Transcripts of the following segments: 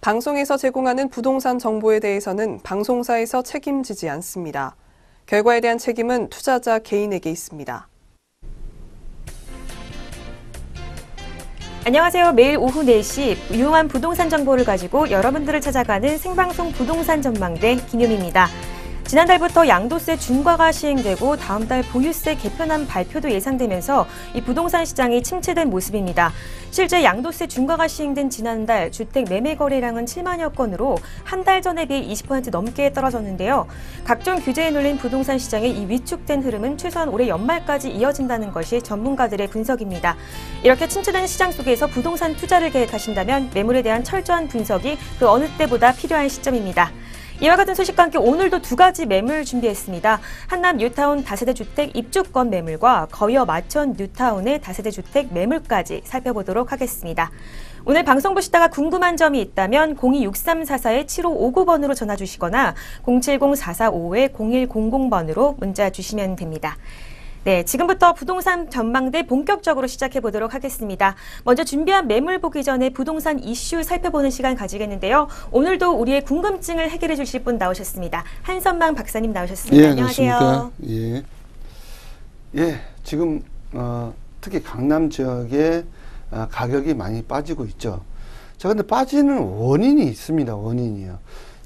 방송에서 제공하는 부동산 정보에 대해서는 방송사에서 책임지지 않습니다. 결과에 대한 책임은 투자자 개인에게 있습니다. 안녕하세요. 매일 오후 4시 유용한 부동산 정보를 가지고 여러분들을 찾아가는 생방송 부동산 전망대 김유미입니다. 지난달부터 양도세 중과가 시행되고 다음 달 보유세 개편안 발표도 예상되면서 이 부동산 시장이 침체된 모습입니다. 실제 양도세 중과가 시행된 지난달 주택 매매 거래량은 7만여 건으로 한 달 전에 비해 20% 넘게 떨어졌는데요. 각종 규제에 눌린 부동산 시장의 이 위축된 흐름은 최소한 올해 연말까지 이어진다는 것이 전문가들의 분석입니다. 이렇게 침체된 시장 속에서 부동산 투자를 계획하신다면 매물에 대한 철저한 분석이 그 어느 때보다 필요한 시점입니다. 이와 같은 소식과 함께 오늘도 두 가지 매물 준비했습니다. 한남 뉴타운 다세대 주택 입주권 매물과 거여 마천 뉴타운의 다세대 주택 매물까지 살펴보도록 하겠습니다. 오늘 방송 보시다가 궁금한 점이 있다면 026344-7559번으로 전화 주시거나 070-445-0100번으로 문자 주시면 됩니다. 네, 지금부터 부동산 전망대 본격적으로 시작해 보도록 하겠습니다. 먼저 준비한 매물 보기 전에 부동산 이슈 살펴보는 시간 가지겠는데요. 오늘도 우리의 궁금증을 해결해 주실 분 나오셨습니다. 한선망 박사님 나오셨습니다. 예, 안녕하세요. 안녕하십니까. 예, 지금 특히 강남 지역에 가격이 많이 빠지고 있죠. 자, 근데 빠지는 원인이 있습니다. 원인이요.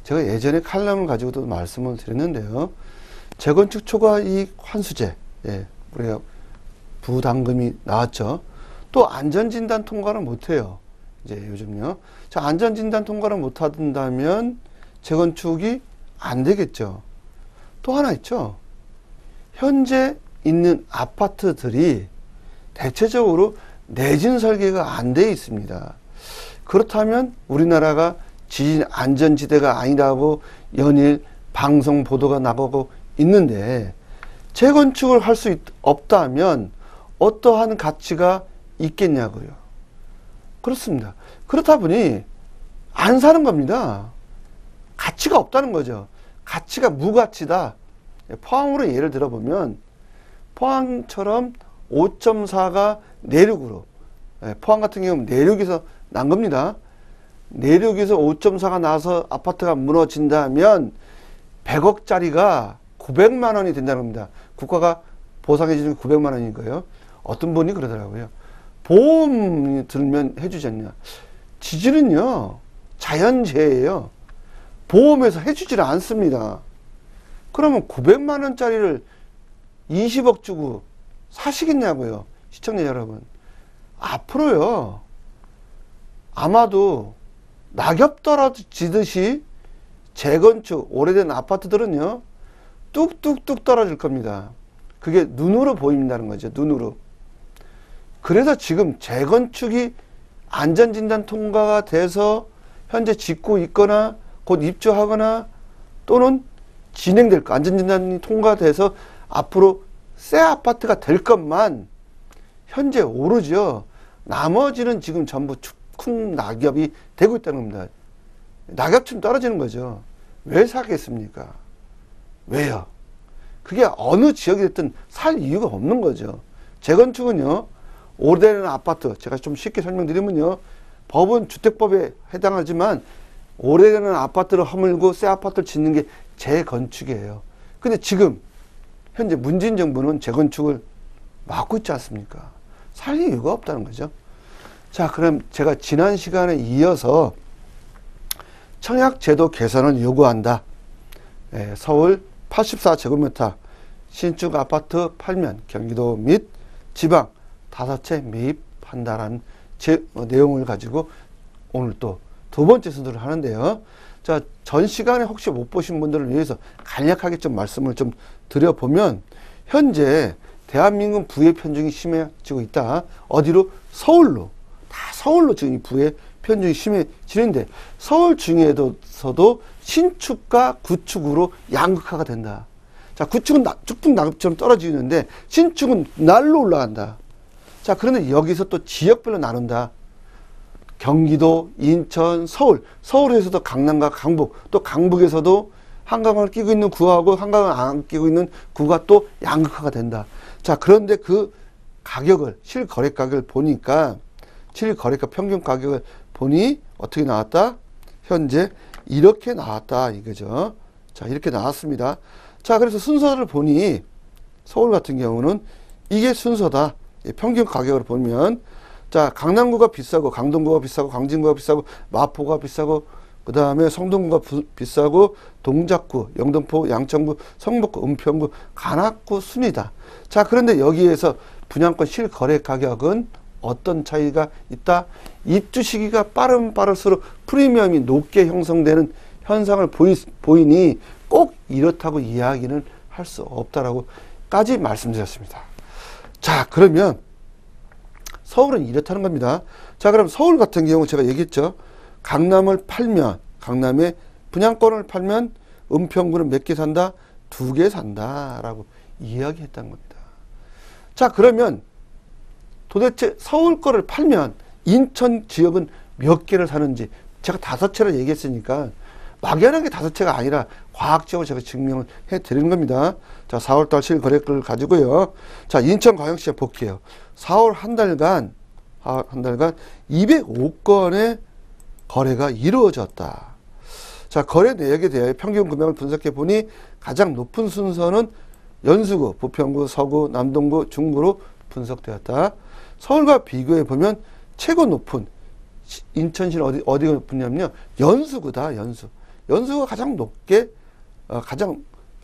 제가 예전에 칼럼을 가지고도 말씀을 드렸는데요. 재건축 초과 이익 환수제. 예, 우리가 부담금이 나왔죠. 또 안전진단 통과를 못해요. 이제 요즘요. 자, 안전진단 통과를 못한다면 재건축이 안 되겠죠. 또 하나 있죠. 현재 있는 아파트들이 대체적으로 내진 설계가 안 돼 있습니다. 그렇다면 우리나라가 지진 안전지대가 아니라고 연일 방송 보도가 나가고 있는데 재건축을 할 수 없다면 어떠한 가치가 있겠냐고요. 그렇습니다. 그렇다 보니 안 사는 겁니다. 가치가 없다는 거죠. 가치가 무가치다. 포항으로 예를 들어보면 포항처럼 5.4가 내륙으로, 포항 같은 경우는 내륙에서 난 겁니다. 내륙에서 5.4가 나서 아파트가 무너진다면 100억짜리가 900만 원이 된다는 겁니다. 국가가 보상해 주는 게 900만 원인 거예요. 어떤 분이 그러더라고요. 보험이 들면 해주지 않냐. 지진은요, 자연재해예요. 보험에서 해주지를 않습니다. 그러면 900만 원짜리를 20억 주고 사시겠냐고요. 시청자 여러분. 앞으로요, 아마도 낙엽 떨어지듯이 재건축, 오래된 아파트들은요, 뚝뚝뚝 떨어질 겁니다. 그게 눈으로 보인다는 거죠. 눈으로. 그래서 지금 재건축이 안전진단 통과가 돼서 현재 짓고 있거나 곧 입주하거나 또는 진행될 거, 안전진단이 통과돼서 앞으로 새 아파트가 될 것만 현재 오르죠. 나머지는 지금 전부 축쿵 낙엽이 되고 있다는 겁니다. 낙엽처럼 떨어지는 거죠. 왜 사겠습니까? 왜요? 그게 어느 지역이 됐든 살 이유가 없는 거죠. 재건축은요, 오래된 아파트, 제가 좀 쉽게 설명드리면요, 법은 주택법에 해당하지만 오래된 아파트를 허물고 새 아파트를 짓는 게 재건축이에요. 근데 지금 현재 문재인 정부는 재건축을 막고 있지 않습니까? 살 이유가 없다는 거죠. 자, 그럼 제가 지난 시간에 이어서 청약제도 개선을 요구한다. 서울 84제곱미터 신축 아파트 팔면 경기도 및 지방 5채 매입한다라는 내용을 가지고 오늘 또 두 번째 순서를 하는데요. 자, 전 시간에 혹시 못 보신 분들을 위해서 간략하게 좀 말씀을 좀 드려보면 현재 대한민국 부의 편중이 심해지고 있다. 어디로? 서울로. 다 서울로 지금 이 부의 편중이 심해지는데 서울 중에서도 신축과 구축으로 양극화가 된다. 자, 구축은 쭉쭉 낙엽처럼 떨어지는데 신축은 날로 올라간다. 자, 그런데 여기서 또 지역별로 나눈다. 경기도, 인천, 서울. 서울에서도 강남과 강북, 또 강북에서도 한강을 끼고 있는 구하고 한강을 안 끼고 있는 구가 또 양극화가 된다. 자, 그런데 그 가격을, 실거래 가격을 보니까, 실거래가 평균 가격을 보니 어떻게 나왔다? 현재 이렇게 나왔다 이거죠. 자, 이렇게 나왔습니다. 자, 그래서 순서를 보니 서울 같은 경우는 이게 순서다. 평균 가격으로 보면, 자, 강남구가 비싸고, 강동구가 비싸고, 광진구가 비싸고, 마포가 비싸고, 그 다음에 성동구가 비싸고, 동작구, 영등포, 양천구, 성북구, 은평구, 관악구 순이다. 자, 그런데 여기에서 분양권 실거래 가격은 어떤 차이가 있다? 입주 시기가 빠르면 빠를수록 프리미엄이 높게 형성되는 현상을 보이니 꼭 이렇다고 이야기는 할 수 없다라고까지 말씀드렸습니다. 자, 그러면 서울은 이렇다는 겁니다. 자, 그럼 서울 같은 경우 제가 얘기했죠. 강남을 팔면, 강남에 분양권을 팔면 은평구는 몇 개 산다? 2개 산다라고 이야기했다는 겁니다. 자, 그러면 도대체 서울 거를 팔면 인천 지역은 몇 개를 사는지 제가 5채를 얘기했으니까 막연하게 5채가 아니라 과학적으로 제가 증명을 해 드리는 겁니다. 자, 4월달 실거래가를 가지고요. 자, 인천광역시에 볼게요. 4월 한 달간 205건의 거래가 이루어졌다. 자, 거래 내역에 대하여 평균 금액을 분석해 보니 가장 높은 순서는 연수구, 부평구, 서구, 남동구, 중구로 분석되었다. 서울과 비교해 보면 최고 높은 인천시는 어디가 높냐면요. 연수구다, 연수. 연수가 가장 높게,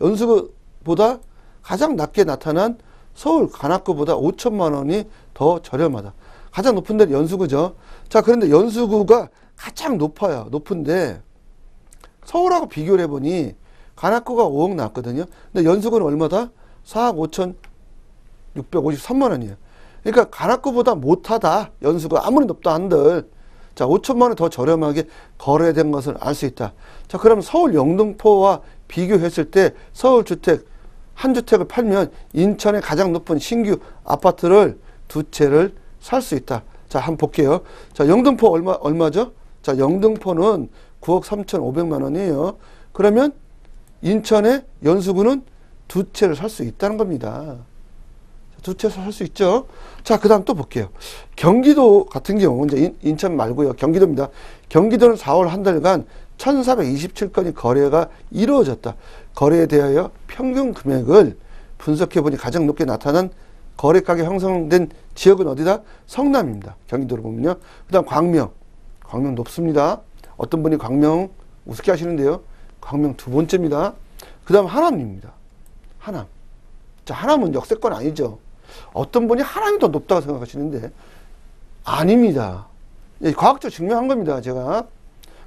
연수구보다 가장 낮게 나타난 서울 관악구보다 5천만 원이 더 저렴하다. 가장 높은 데는 연수구죠. 자, 그런데 연수구가 가장 높아요. 높은데 서울하고 비교를 해보니 관악구가 5억 났거든요. 근데 연수구는 얼마다? 4억 5,653만 원이에요. 그러니까 관악구보다 못하다. 연수가 아무리 높다 한들 자, 5천만 원 더 저렴하게 거래된 것을 알 수 있다. 자, 그럼 서울 영등포와 비교했을 때 서울 주택 한 주택을 팔면 인천의 가장 높은 신규 아파트를 2채를 살 수 있다. 자, 한번 볼게요. 자, 영등포 얼마죠? 자, 영등포는 9억 3,500만 원이에요. 그러면 인천의 연수구는 2채를 살 수 있다는 겁니다. 2채 살 수 있죠. 자, 그 다음 또 볼게요. 경기도 같은 경우, 이제 인천 말고요. 경기도입니다. 경기도는 4월 한 달간 1,427건의 거래가 이루어졌다. 거래에 대하여 평균 금액을 분석해보니 가장 높게 나타난 거래 가격 형성된 지역은 어디다? 성남입니다. 경기도로 보면요. 그 다음 광명 높습니다. 어떤 분이 광명 우습게 하시는데요. 광명 2번째입니다. 그 다음 하남입니다. 하남. 자, 하남은 역세권 아니죠. 어떤 분이 하남이 더 높다고 생각하시는데 아닙니다. 과학적으로 증명한 겁니다. 제가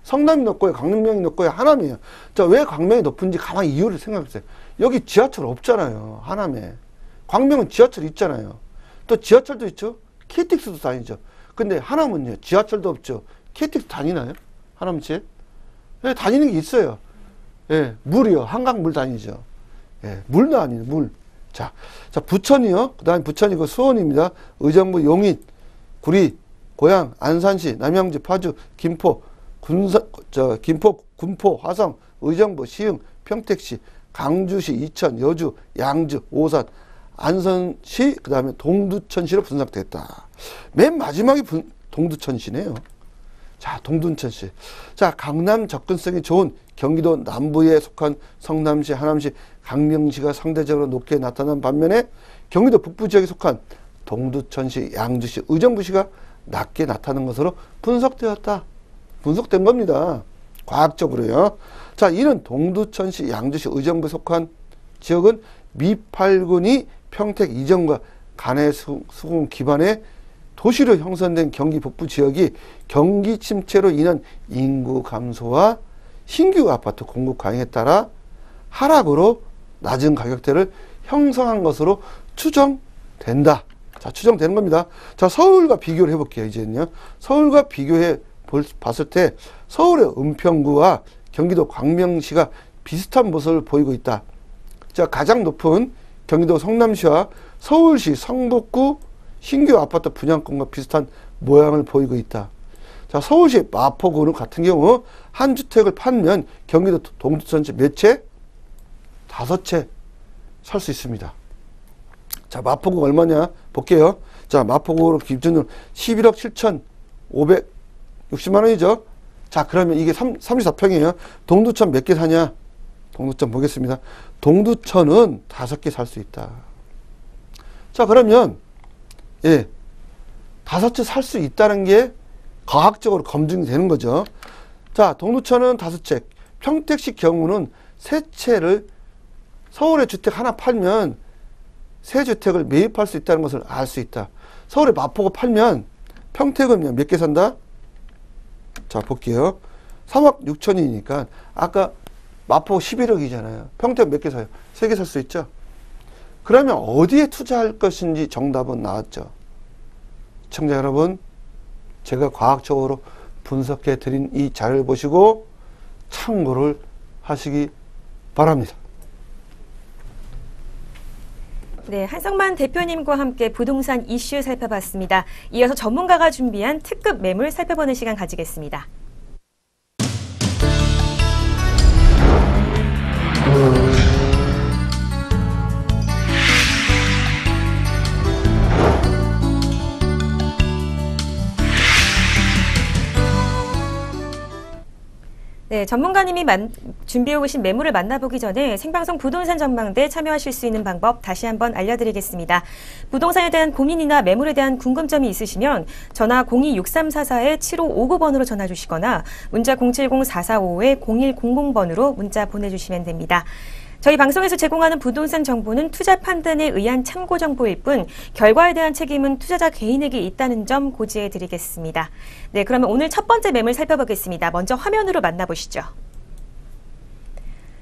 성남이 높고요, 광명이 높고요, 하남이에요. 자, 왜 광명이 높은지 가만히 이유를 생각해보세요. 여기 지하철 없잖아요. 하남에. 광명은 지하철 있잖아요. 또 지하철도 있죠. KTX도 다니죠. 근데 하남은요, 지하철도 없죠. KTX 다니나요? 하남시에? 네, 다니는 게 있어요. 예, 물이요. 한강물 다니죠. 예, 물도 아니에요, 물. 자, 부천이요. 그 다음에 부천이고 수원입니다. 의정부, 용인, 구리, 고양, 안산시, 남양주, 파주, 김포, 군포, 화성, 의정부, 시흥, 평택시, 강주시, 이천, 여주, 양주, 오산, 안성시, 그 다음에 동두천시로 분석됐다. 맨 마지막이 동두천시네요. 자, 동두천시. 자, 강남 접근성이 좋은 경기도 남부에 속한 성남시, 하남시, 강명시가 상대적으로 높게 나타난 반면에 경기도 북부 지역에 속한 동두천시, 양주시, 의정부시가 낮게 나타난 것으로 분석되었다. 분석된 겁니다. 과학적으로요. 자, 이는 동두천시, 양주시, 의정부에 속한 지역은 미팔군이 평택 이전과 간해 수공 기반의 도시로 형성된 경기 북부 지역이 경기 침체로 인한 인구 감소와 신규 아파트 공급 강행에 따라 하락으로 낮은 가격대를 형성한 것으로 추정된다. 자, 추정되는 겁니다. 자, 서울과 비교를 해볼게요. 이제는요. 서울과 비교해 봤을 때 서울의 은평구와 경기도 광명시가 비슷한 모습을 보이고 있다. 자, 가장 높은 경기도 성남시와 서울시 성북구 신규 아파트 분양권과 비슷한 모양을 보이고 있다. 자, 서울시 마포구 같은 경우 한 주택을 팔면 경기도 동두천시 몇 채? 5채 살 수 있습니다. 자, 마포구 얼마냐 볼게요. 자, 마포구 기준으로 11억 7,560만 원이죠. 자, 그러면 이게 34평이에요. 동두천 몇 개 사냐? 동두천 보겠습니다. 동두천은 5개 살 수 있다. 자, 그러면, 예, 5채 살 수 있다는 게 과학적으로 검증이 되는 거죠. 자, 동두천은 5채, 평택시 경우는 3채를 서울의 주택 하나 팔면 3주택을 매입할 수 있다는 것을 알 수 있다. 서울의 마포구 팔면 평택은 몇 개 산다? 자, 볼게요. 3억 6천이니까 아까 마포 11억이잖아요. 평택 몇 개 사요? 3개 살 수 있죠? 그러면 어디에 투자할 것인지 정답은 나왔죠. 시청자 여러분, 제가 과학적으로 분석해 드린 이 자료를 보시고 참고를 하시기 바랍니다. 네, 한성만 대표님과 함께 부동산 이슈 살펴봤습니다. 이어서 전문가가 준비한 특급 매물 살펴보는 시간 가지겠습니다. 네, 전문가님이 준비해 오신 매물을 만나보기 전에 생방송 부동산 전망대 참여하실 수 있는 방법 다시 한번 알려드리겠습니다. 부동산에 대한 고민이나 매물에 대한 궁금점이 있으시면 전화 02-6344-7559번으로 전화 주시거나 문자 070-445-0100번으로 문자 보내주시면 됩니다. 저희 방송에서 제공하는 부동산 정보는 투자 판단에 의한 참고 정보일 뿐 결과에 대한 책임은 투자자 개인에게 있다는 점 고지해 드리겠습니다. 네, 그러면 오늘 첫 번째 매물 살펴보겠습니다. 먼저 화면으로 만나보시죠.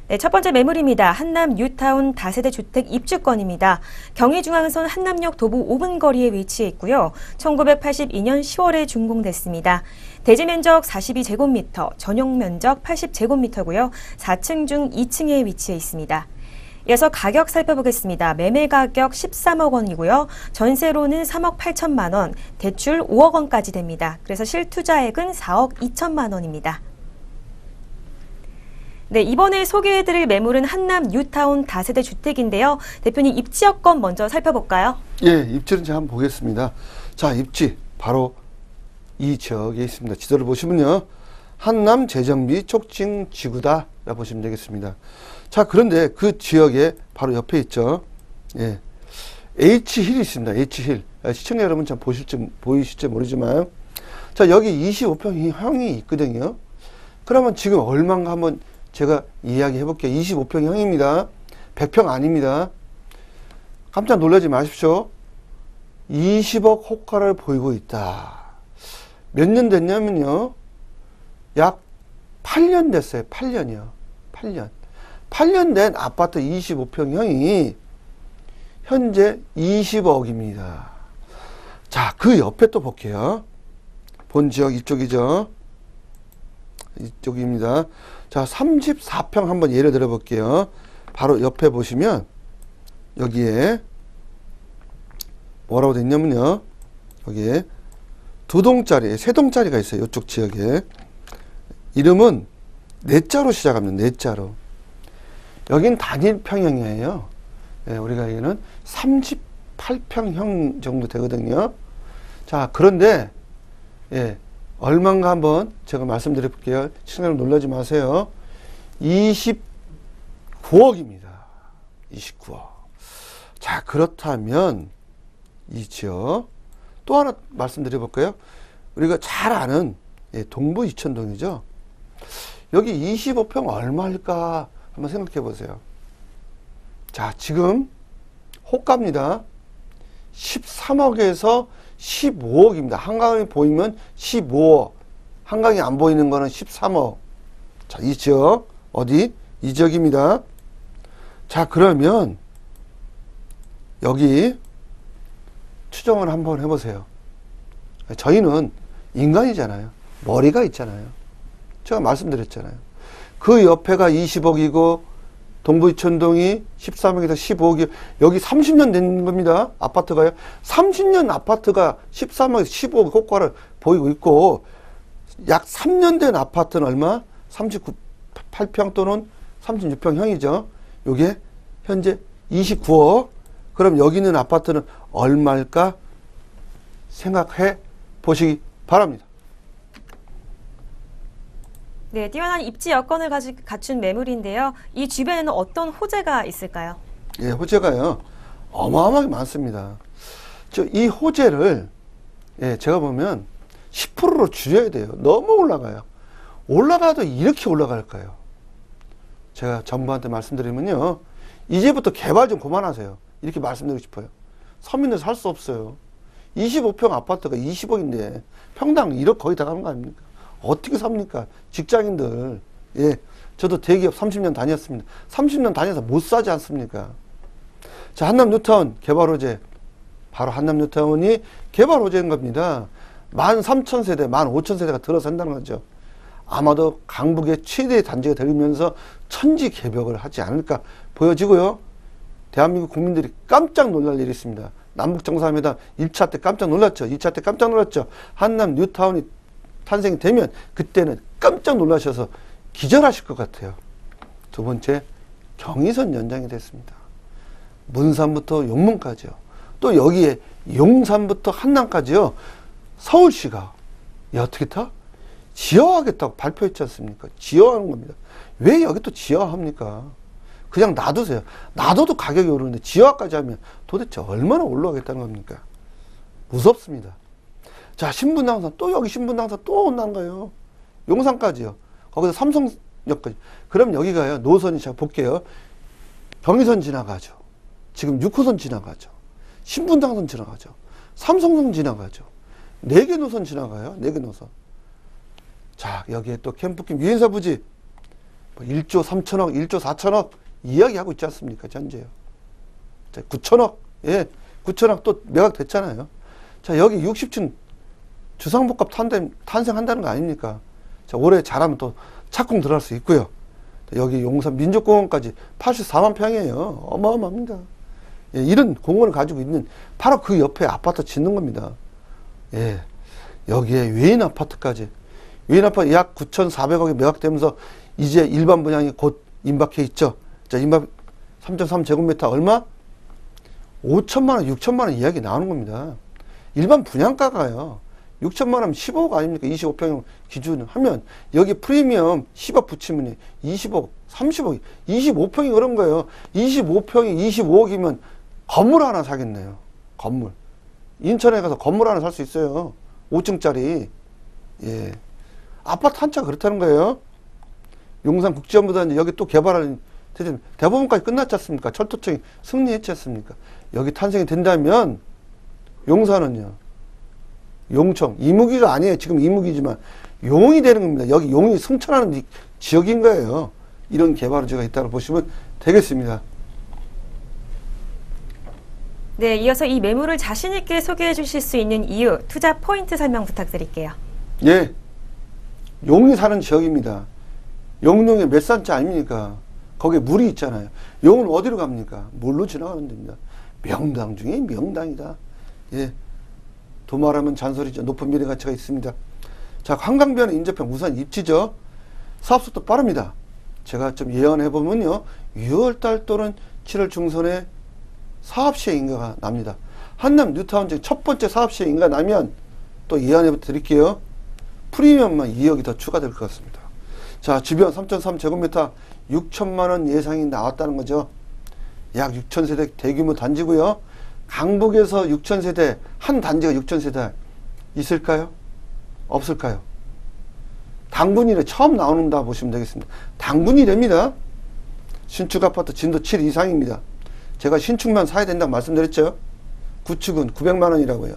네, 첫 번째 매물입니다. 한남 뉴타운 다세대 주택 입주권입니다. 경의중앙선 한남역 도보 5분 거리에 위치해 있고요. 1982년 10월에 준공됐습니다. 대지 면적 42제곱미터, 전용 면적 80제곱미터고요. 4층 중 2층에 위치해 있습니다. 이어서 가격 살펴보겠습니다. 매매 가격 13억 원이고요. 전세로는 3억 8천만 원, 대출 5억 원까지 됩니다. 그래서 실투자액은 4억 2천만 원입니다. 네, 이번에 소개해드릴 매물은 한남 뉴타운 다세대 주택인데요. 대표님 입지 여건 먼저 살펴볼까요? 예, 입지는 제가 한번 보겠습니다. 자, 입지 바로 이 지역에 있습니다. 지도를 보시면요. 한남 재정비 촉진 지구다 라고 보시면 되겠습니다. 자, 그런데 그 지역에 바로 옆에 있죠. 예. H힐이 있습니다. H힐. 시청자 여러분 참 보이실지 모르지만. 자, 여기 25평 형이 있거든요. 그러면 지금 얼마인가 한번 제가 이야기 해볼게요. 25평 형입니다. 100평 아닙니다. 깜짝 놀라지 마십시오. 20억 호가를 보이고 있다. 몇 년 됐냐면요. 약 8년 됐어요. 8년이요. 8년. 8년 된 아파트 25평형이 현재 20억입니다. 자, 그 옆에 또 볼게요. 본 지역 이쪽이죠. 이쪽입니다. 자, 34평 한번 예를 들어 볼게요. 바로 옆에 보시면 여기에 뭐라고 됐냐면요. 여기에 2동짜리, 3동짜리가 있어요. 이쪽 지역에. 이름은 넷자로 시작합니다. 넷자로. 여긴 단일 평형이에요. 예, 우리가 여기는 38평형 정도 되거든요. 자, 그런데 예, 얼마인가 한번 제가 말씀드려 볼게요. 시청자들 놀라지 마세요. 29억입니다. 29억. 자, 그렇다면 이 지역 또 하나 말씀드려 볼까요? 우리가 잘 아는 동부 이천동이죠. 여기 25평 얼마일까 한번 생각해 보세요. 자, 지금 호가입니다. 13억에서 15억입니다. 한강이 보이면 15억. 한강이 안 보이는 거는 13억. 자, 이 지역 어디? 이 지역입니다. 자, 그러면 여기 추정을 한번 해보세요. 저희는 인간이잖아요. 머리가 있잖아요. 제가 말씀드렸잖아요. 그 옆에가 20억이고 동부이천동이 13억에서 15억이 여기 30년 된 겁니다. 아파트가요. 30년 아파트가 13억에서 15억 효과를 보이고 있고 약 3년 된 아파트는 얼마? 38평 또는 36평형이죠. 요게 현재 29억. 그럼 여기 있는 아파트는 얼마일까 생각해 보시기 바랍니다. 네, 뛰어난 입지 여건을 갖춘 매물인데요. 이 주변에는 어떤 호재가 있을까요? 예, 호재가요. 어마어마하게 많습니다. 이 호재를 제가 보면 10%로 줄여야 돼요. 너무 올라가요. 올라가도 이렇게 올라갈까요? 제가 정부한테 말씀드리면요. 이제부터 개발 좀 그만하세요. 이렇게 말씀드리고 싶어요. 서민들 살 수 없어요. 25평 아파트가 20억인데 평당 1억 거의 다 가는 거 아닙니까? 어떻게 삽니까? 직장인들. 예. 저도 대기업 30년 다녔습니다. 30년 다녀서 못 사지 않습니까? 자, 한남 뉴타운 개발 호재. 바로 한남 뉴타운이 개발 호재인 겁니다. 13,000세대, 15,000세대가 들어선다는 거죠. 아마도 강북의 최대의 단지가 되면서 천지개벽을 하지 않을까 보여지고요. 대한민국 국민들이 깜짝 놀랄 일이 있습니다. 남북정상회담 1차 때 깜짝 놀랐죠. 2차 때 깜짝 놀랐죠. 한남 뉴타운이 탄생이 되면 그때는 깜짝 놀라셔서 기절하실 것 같아요. 두 번째, 경의선 연장이 됐습니다. 문산부터 용문까지요. 또 여기에 용산부터 한남까지요. 서울시가 어떻게 타? 지하화하겠다고 발표했지 않습니까? 지하화하는 겁니다. 왜 여기 또 지하화합니까? 그냥 놔두세요. 놔둬도 가격이 오르는데 지하화까지 하면 도대체 얼마나 올라가겠다는 겁니까? 무섭습니다. 자, 신분당선, 또 여기 신분당선 또 온다는 거예요. 용산까지요. 거기서 삼성역까지. 그럼 여기가요, 노선이 제가 볼게요. 경의선 지나가죠. 지금 6호선 지나가죠. 신분당선 지나가죠. 삼성선 지나가죠. 4개 노선 지나가요. 4개 노선. 자, 여기에 또 캠프킴 유엔사 부지 1조 3천억, 1조 4천억 이야기하고 있지 않습니까? 현재요. 자, 9천억. 예. 9천억 또 매각됐잖아요. 자, 여기 60층 주상복합 탄생한다는 거 아닙니까? 자, 올해 잘하면 또 착공 들어갈 수 있고요. 여기 용산 민족공원까지 84만 평이에요. 어마어마합니다. 예, 이런 공원을 가지고 있는 바로 그 옆에 아파트 짓는 겁니다. 예. 여기에 외인 아파트까지. 외인 아파트 약 9,400억이 매각되면서 이제 일반 분양이 곧 임박해 있죠. 자, 임박 3.3제곱미터 얼마? 5천만 원, 6천만 원 이야기 나오는 겁니다. 일반 분양가가요. 6천만 원 15억 아닙니까? 25평 기준 하면 여기 프리미엄 10억 붙이면 20억, 30억, 25평이 그런 거예요. 25평이 25억이면 건물 하나 사겠네요. 건물. 인천에 가서 건물 하나 살 수 있어요. 5층짜리. 예. 아파트 한 채 그렇다는 거예요. 용산국제연구단 여기 또 개발하는 대법원까지 끝났지 않습니까? 철도청이 승리했지 않습니까? 여기 탄생이 된다면 용산은요. 용청. 이무기가 아니에요. 지금 이무기지만 용이 되는 겁니다. 여기 용이 승천하는 지역인 거예요. 이런 개발 호재가 있다고 보시면 되겠습니다. 네, 이어서 이 매물을 자신 있게 소개해 주실 수 있는 이유, 투자 포인트 설명 부탁드릴게요. 예. 용이 사는 지역입니다. 용룡의 몇 산지 아닙니까? 거기에 물이 있잖아요. 용은 어디로 갑니까? 물로 지나가는 데입니다. 명당 중에 명당이다. 예. 도말하면 잔소리죠. 높은 미래 가치가 있습니다. 자, 한강변의 인접형 우선 입지죠. 사업속도 빠릅니다. 제가 좀 예언해보면요. 6월달 또는 7월 중순에 사업시행 인가가 납니다. 한남 뉴타운 중 첫 번째 사업시행 인가 나면 또 예언해 드릴게요. 프리미엄만 2억이 더 추가될 것 같습니다. 자, 주변 3.3제곱미터 6천만 원 예상이 나왔다는 거죠. 약 6,000세대 대규모 단지고요. 강북에서 6,000세대, 한 단지가 6,000세대 있을까요? 없을까요? 당군이래 처음 나오는다 보시면 되겠습니다. 당군이랍니다. 신축 아파트 진도 7 이상입니다. 제가 신축만 사야 된다고 말씀드렸죠. 구축은 900만 원이라고요.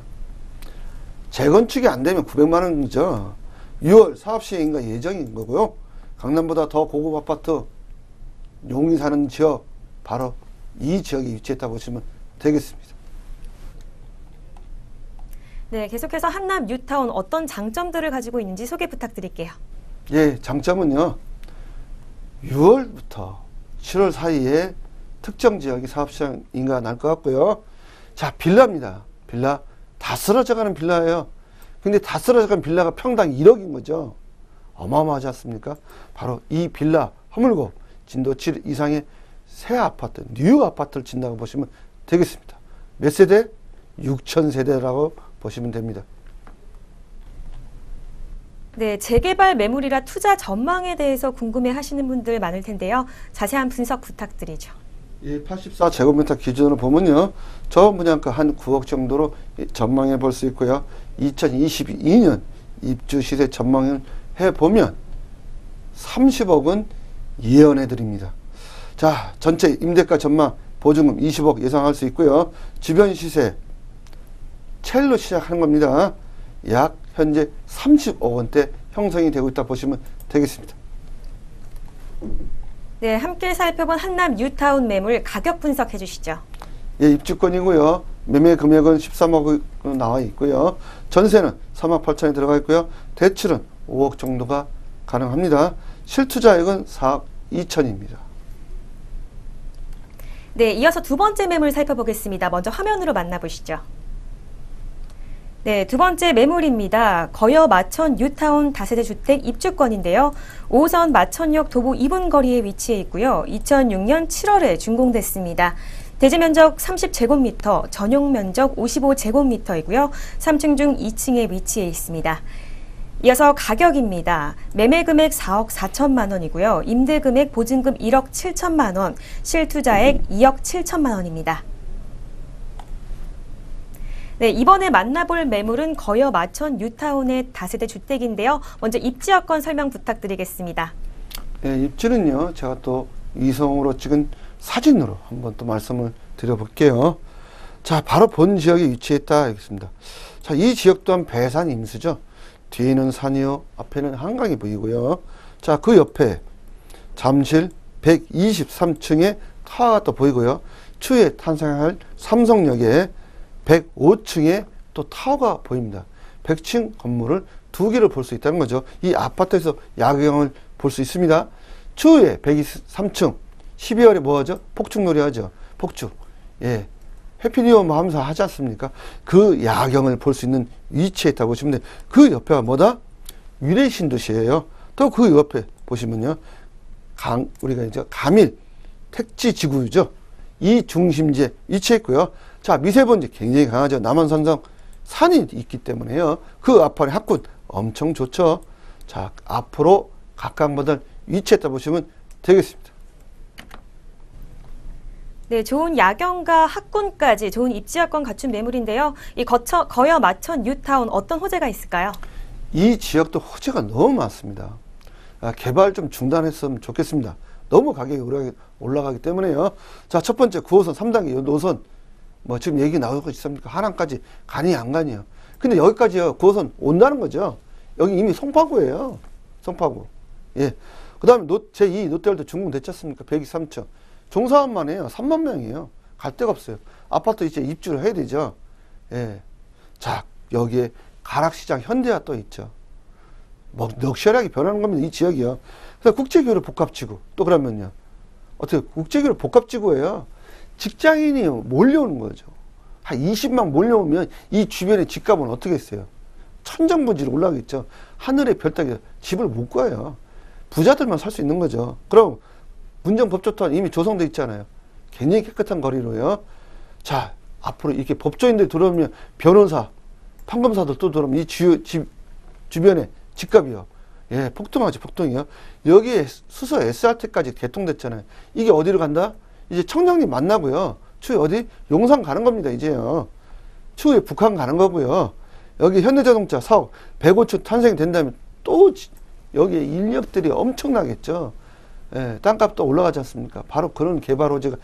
재건축이 안 되면 900만 원이죠. 6월 사업시행인가 예정인 거고요. 강남보다 더 고급 아파트 용이 사는 지역 바로 이 지역에 위치했다고 보시면 되겠습니다. 네, 계속해서 한남 뉴타운 어떤 장점들을 가지고 있는지 소개 부탁드릴게요. 예, 장점은요. 6월부터 7월 사이에 특정 지역이 사업시행인가 날 것 같고요. 자, 빌라입니다. 빌라 다 쓰러져가는 빌라예요. 근데 다 쓰러져가는 빌라가 평당 1억인 거죠. 어마어마하지 않습니까? 바로 이 빌라 허물고 진도 7 이상의 새 아파트, 뉴 아파트를 짓는다고 보시면 되겠습니다. 몇 세대? 6,000세대라고 보시면 됩니다. 네, 재개발 매물이라 투자 전망에 대해서 궁금해 하시는 분들 많을 텐데요. 자세한 분석 부탁드리죠. 이 84제곱미터 기준으로 보면요. 저 분양가 한 9억 정도로 전망해 볼 수 있고요. 2022년 입주 시세 전망을 해보면 30억은 예언해 드립니다. 자, 전체 임대가 전망 보증금 20억 예상할 수 있고요. 주변 시세 첼로 시작하는 겁니다. 약 현재 30억 원대 형성이 되고 있다 보시면 되겠습니다. 네, 함께 살펴본 한남 뉴타운 매물 가격 분석해 주시죠. 예, 입주권이고요. 매매 금액은 13억으로 나와 있고요. 전세는 3억 8천에 들어가 있고요. 대출은 5억 정도가 가능합니다. 실투자액은 4억 2천입니다. 네, 이어서 두 번째 매물 살펴보겠습니다. 먼저 화면으로 만나보시죠. 네, 두 번째 매물입니다. 거여 마천 뉴타운 다세대 주택 입주권인데요. 5호선 마천역 도보 2분 거리에 위치해 있고요. 2006년 7월에 준공됐습니다. 대지 면적 30제곱미터, 전용 면적 55제곱미터이고요. 3층 중 2층에 위치해 있습니다. 이어서 가격입니다. 매매 금액 4억 4천만 원이고요. 임대 금액 보증금 1억 7천만 원, 실투자액 2억 7천만 원입니다. 네, 이번에 만나볼 매물은 거여 마천 뉴타운의 다세대 주택인데요. 먼저 입지 여건 설명 부탁드리겠습니다. 네, 입지는요. 제가 또 위성으로 찍은 사진으로 한번 또 말씀을 드려볼게요. 자, 바로 본 지역에 위치했다 하겠습니다. 자, 이 지역 또한 배산 임수죠. 뒤에는 산이요, 앞에는 한강이 보이고요. 자, 그 옆에 잠실 123층의 타워가 또 보이고요. 추후에 탄생할 삼성역에 105층에 또 타워가 보입니다. 100층 건물을 두 개를 볼 수 있다는 거죠. 이 아파트에서 야경을 볼 수 있습니다. 추후에 123층 12월에 뭐 하죠? 폭죽놀이 하죠. 폭죽. 예. 해피니어 뭐 하면서 하지 않습니까? 그 야경을 볼 수 있는 위치에 있다고 보시면 돼요. 그 옆에가 뭐다? 위례신도시예요. 또 그 옆에 보시면요. 우리가 이제 가밀 택지지구죠. 이 중심지에 위치해 있고요. 자, 미세먼지 굉장히 강하죠. 남한산성 산이 있기 때문에요. 그 앞에 학군 엄청 좋죠. 자, 앞으로 각각마다 위치했다 보시면 되겠습니다. 네, 좋은 야경과 학군까지 좋은 입지 여건 갖춘 매물인데요. 이 거여 마천 뉴타운 어떤 호재가 있을까요? 이 지역도 호재가 너무 많습니다. 개발 좀 중단했으면 좋겠습니다. 너무 가격이 올라가기 때문에요. 자, 첫 번째 9호선 3단계 노선 뭐 지금 얘기 나오고 있습니까? 하남까지 가니 안 가니요. 근데 여기까지요. 9호선 온다는 거죠. 여기 이미 송파구예요. 송파구. 예. 그 다음에 제2 롯데월드 준공됐지 않습니까? 123층. 종사원만 해요. 3만 명이에요. 갈 데가 없어요. 아파트 이제 입주를 해야 되죠. 예. 자, 여기에 가락시장 현대화 또 있죠. 뭐 럭셔리하게 변하는 겁니다. 이 지역이요. 그래서 국제교류 복합지구. 또 그러면요. 어떻게 국제교류 복합지구예요. 직장인이 몰려오는 거죠. 한 20만 몰려오면 이 주변의 집값은 어떻게 했어요? 천정부지로 올라가겠죠. 하늘의 별 따기 집을 못 구해요. 부자들만 살 수 있는 거죠. 그럼 문정법조토는 이미 조성돼 있잖아요. 굉장히 깨끗한 거리로요. 자, 앞으로 이렇게 법조인들이 들어오면 변호사, 판검사들 또 들어오면 이 주변에 집값이요. 예, 폭등하죠, 폭등이요. 여기에 수서 SRT까지 개통됐잖아요. 이게 어디로 간다? 이제 청량리 만나고요. 추후에 어디? 용산 가는 겁니다, 이제요. 추후에 북한 가는 거고요. 여기 현대자동차 사업 105층 탄생이 된다면 또 여기에 인력들이 엄청나겠죠. 예, 땅값도 올라가지 않습니까? 바로 그런 개발 호재가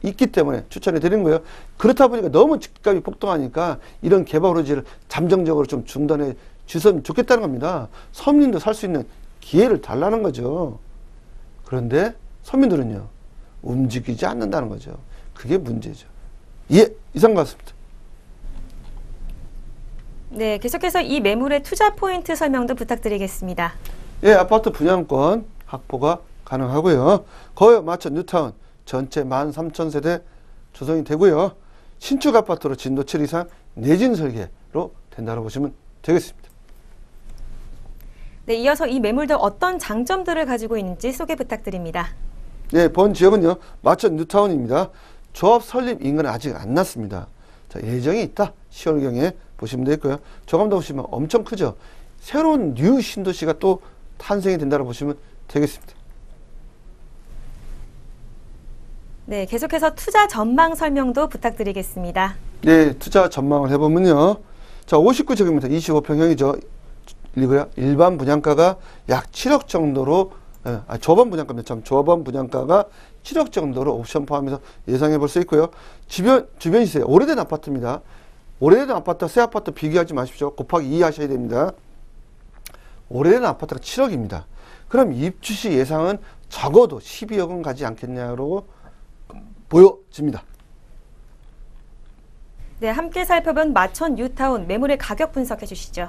있기 때문에 추천해 드린 거예요. 그렇다 보니까 너무 집값이 폭등하니까 이런 개발 호재를 잠정적으로 좀 중단해 주셨으면 좋겠다는 겁니다. 서민도 살 수 있는 기회를 달라는 거죠. 그런데 서민들은요, 움직이지 않는다는 거죠. 그게 문제죠. 예, 이상 같습니다. 네, 계속해서 이 매물의 투자 포인트 설명도 부탁드리겠습니다. 예, 아파트 분양권 확보가 가능하고요. 거여 마천 뉴타운 전체 13,000세대 조성이 되고요. 신축 아파트로 진도 7 이상 내진 설계로 된다고 보시면 되겠습니다. 네, 이어서 이 매물들 어떤 장점들을 가지고 있는지 소개 부탁드립니다. 네, 본 지역은요, 마천 뉴타운입니다. 조합 설립 인근은 아직 안 났습니다. 자, 예정이 있다. 10월경에 보시면 되겠고요. 조감도 보시면 엄청 크죠. 새로운 뉴 신도시가 또 탄생이 된다고 보시면 되겠습니다. 네, 계속해서 투자 전망 설명도 부탁드리겠습니다. 네, 투자 전망을 해보면요. 자, 59제곱미터 25평형이죠. 일반 분양가가 약 7억 정도로, 저반 분양가입니다. 참, 저반 분양가가 7억 정도로 옵션 포함해서 예상해 볼 수 있고요. 주변 시세, 오래된 아파트입니다. 오래된 아파트, 새 아파트 비교하지 마십시오. 곱하기 2 하셔야 됩니다. 오래된 아파트가 7억입니다. 그럼 입주시 예상은 적어도 12억은 가지 않겠냐고 보여집니다. 네, 함께 살펴본 마천 뉴타운 매물의 가격 분석해 주시죠.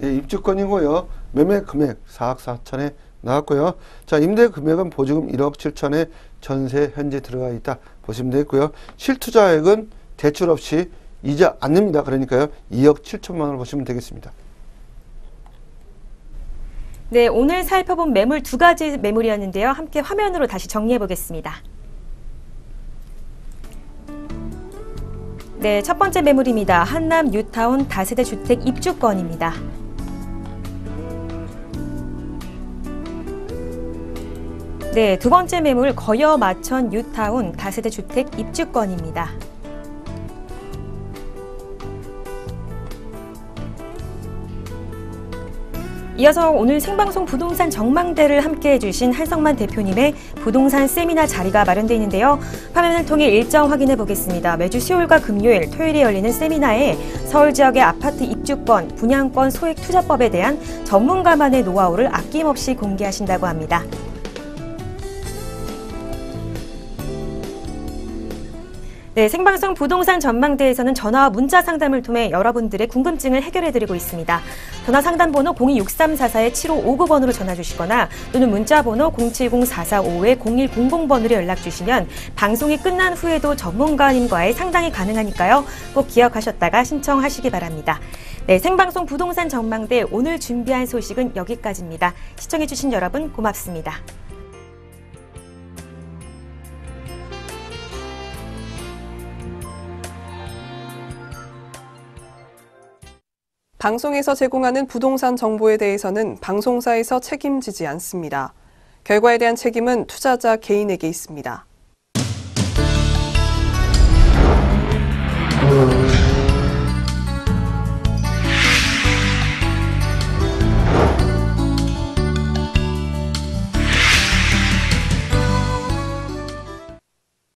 예, 입주권이고요. 매매 금액 4억 4천에 나왔고요. 자, 임대 금액은 보증금 1억 7천에 전세 현재 들어가 있다 보시면 되겠고요. 실투자액은 대출 없이 이자 안 냅니다. 그러니까요. 2억 7천만 원을 보시면 되겠습니다. 네, 오늘 살펴본 매물 두 가지 매물이었는데요. 함께 화면으로 다시 정리해 보겠습니다. 네, 첫 번째 매물입니다. 한남 뉴타운 다세대 주택 입주권입니다. 네, 두 번째 매물 거여 마천 뉴타운 다세대 주택 입주권입니다. 이어서 오늘 생방송 부동산 전망대를 함께해 주신 한성만 대표님의 부동산 세미나 자리가 마련되어 있는데요. 화면을 통해 일정 확인해 보겠습니다. 매주 수요일과 금요일, 토요일에 열리는 세미나에 서울 지역의 아파트 입주권, 분양권 소액 투자법에 대한 전문가만의 노하우를 아낌없이 공개하신다고 합니다. 네, 생방송 부동산 전망대에서는 전화와 문자 상담을 통해 여러분들의 궁금증을 해결해드리고 있습니다. 전화 상담 번호 026344-7559번으로 전화 주시거나 또는 문자 번호 070-445-0100번으로 연락 주시면 방송이 끝난 후에도 전문가님과의 상담이 가능하니까요. 꼭 기억하셨다가 신청하시기 바랍니다. 네, 생방송 부동산 전망대 오늘 준비한 소식은 여기까지입니다. 시청해주신 여러분 고맙습니다. 방송에서 제공하는 부동산 정보에 대해서는 방송사에서 책임지지 않습니다. 결과에 대한 책임은 투자자 개인에게 있습니다.